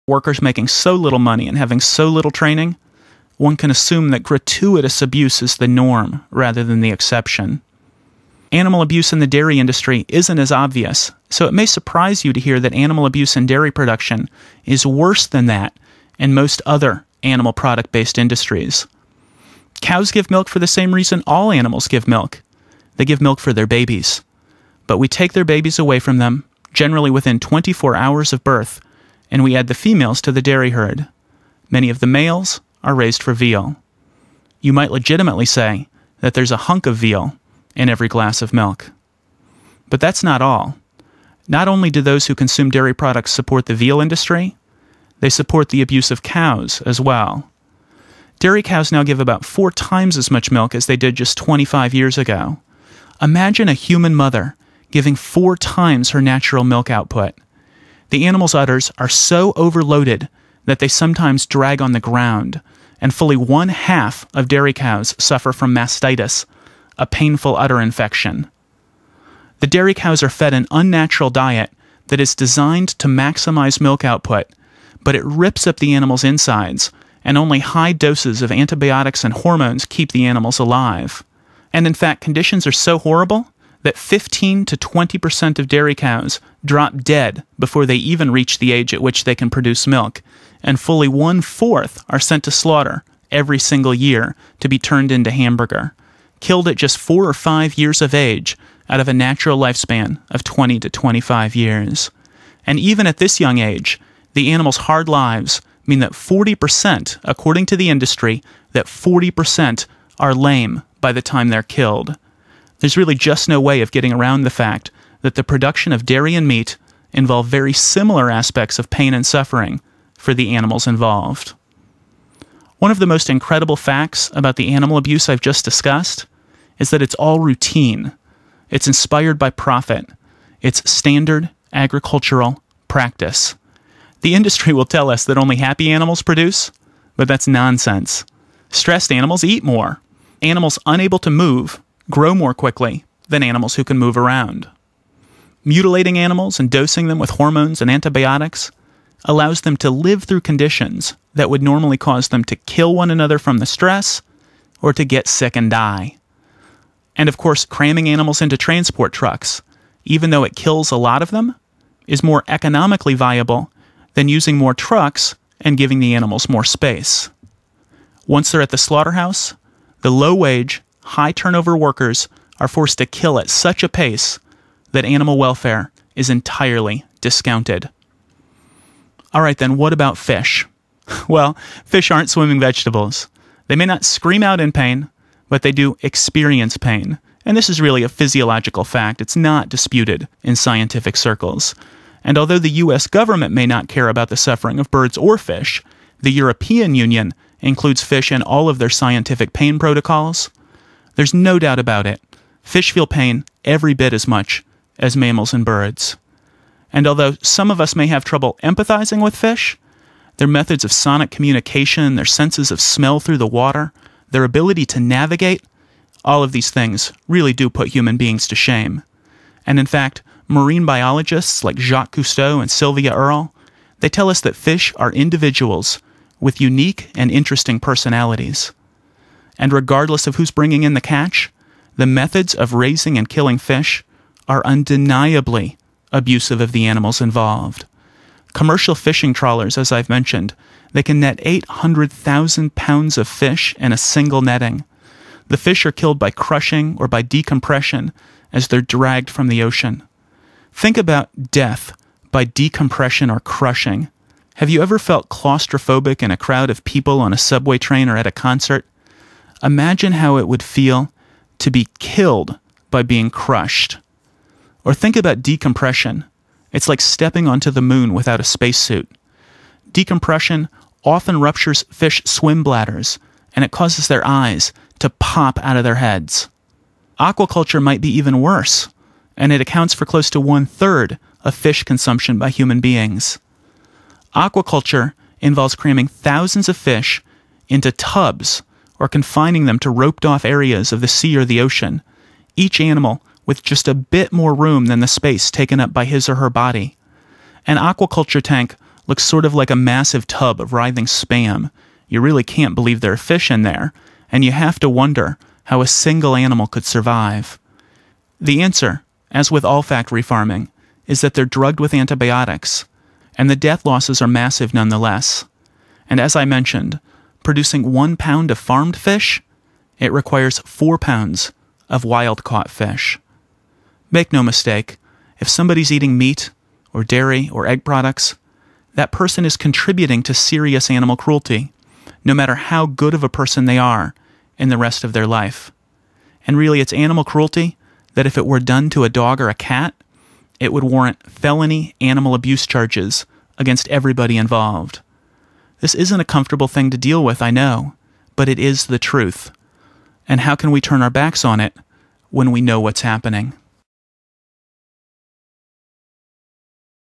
Workers making so little money and having so little training, one can assume that gratuitous abuse is the norm rather than the exception. Animal abuse in the dairy industry isn't as obvious, so it may surprise you to hear that animal abuse in dairy production is worse than that in most other animal product-based industries. Cows give milk for the same reason all animals give milk. They give milk for their babies. But we take their babies away from them, generally within 24 hours of birth, and we add the females to the dairy herd. Many of the males are raised for veal. You might legitimately say that there's a hunk of veal in every glass of milk. But that's not all. Not only do those who consume dairy products support the veal industry, they support the abuse of cows as well. Dairy cows now give about 4 times as much milk as they did just 25 years ago. Imagine a human mother giving 4 times her natural milk output. The animal's udders are so overloaded that they sometimes drag on the ground, and fully 1/2 of dairy cows suffer from mastitis, a painful udder infection. The dairy cows are fed an unnatural diet that is designed to maximize milk output, but it rips up the animal's insides, and only high doses of antibiotics and hormones keep the animals alive. And in fact, conditions are so horrible that 15 to 20% of dairy cows drop dead before they even reach the age at which they can produce milk, and fully 1/4 are sent to slaughter every single year to be turned into hamburger, killed at just 4 or 5 years of age out of a natural lifespan of 20 to 25 years. And even at this young age, the animals' hard lives mean that 40%, according to the industry, that 40% are lame by the time they're killed. There's really just no way of getting around the fact that the production of dairy and meat involve very similar aspects of pain and suffering for the animals involved. One of the most incredible facts about the animal abuse I've just discussed is that it's all routine. It's inspired by profit. It's standard agricultural practice. The industry will tell us that only happy animals produce, but that's nonsense. Stressed animals eat more. Animals unable to move grow more quickly than animals who can move around. Mutilating animals and dosing them with hormones and antibiotics allows them to live through conditions that would normally cause them to kill one another from the stress or to get sick and die. And of course, cramming animals into transport trucks, even though it kills a lot of them, is more economically viable than using more trucks and giving the animals more space. Once they're at the slaughterhouse, the low-wage, high-turnover workers are forced to kill at such a pace that animal welfare is entirely discounted. All right, then, what about fish? Well, fish aren't swimming vegetables. They may not scream out in pain, but they do experience pain. And this is really a physiological fact. It's not disputed in scientific circles. And although the U.S. government may not care about the suffering of birds or fish, the European Union includes fish in all of their scientific pain protocols. There's no doubt about it. Fish feel pain every bit as much as mammals and birds. And although some of us may have trouble empathizing with fish, their methods of sonic communication, their senses of smell through the water, their ability to navigate, all of these things really do put human beings to shame. And in fact, marine biologists like Jacques Cousteau and Sylvia Earle, they tell us that fish are individuals with unique and interesting personalities. And regardless of who's bringing in the catch, the methods of raising and killing fish are undeniably abusive of the animals involved. Commercial fishing trawlers, as I've mentioned, they can net 800,000 pounds of fish in a single netting. The fish are killed by crushing or by decompression as they're dragged from the ocean. Think about death by decompression or crushing. Have you ever felt claustrophobic in a crowd of people on a subway train or at a concert? Imagine how it would feel to be killed by being crushed. Or think about decompression. It's like stepping onto the moon without a spacesuit. Decompression often ruptures fish swim bladders, and it causes their eyes to pop out of their heads. Aquaculture might be even worse, and it accounts for close to 1/3 of fish consumption by human beings. Aquaculture involves cramming thousands of fish into tubs or confining them to roped-off areas of the sea or the ocean, each animal with just a bit more room than the space taken up by his or her body. An aquaculture tank looks sort of like a massive tub of writhing spam. You really can't believe there are fish in there, and you have to wonder how a single animal could survive. The answer, as with all factory farming, is that they're drugged with antibiotics, and the death losses are massive nonetheless. And as I mentioned, producing 1 pound of farmed fish, it requires 4 pounds of wild-caught fish. Make no mistake, if somebody's eating meat, or dairy, or egg products, that person is contributing to serious animal cruelty, no matter how good of a person they are in the rest of their life. And really, it's animal cruelty that if it were done to a dog or a cat, it would warrant felony animal abuse charges against everybody involved. This isn't a comfortable thing to deal with, I know, but it is the truth. And how can we turn our backs on it when we know what's happening?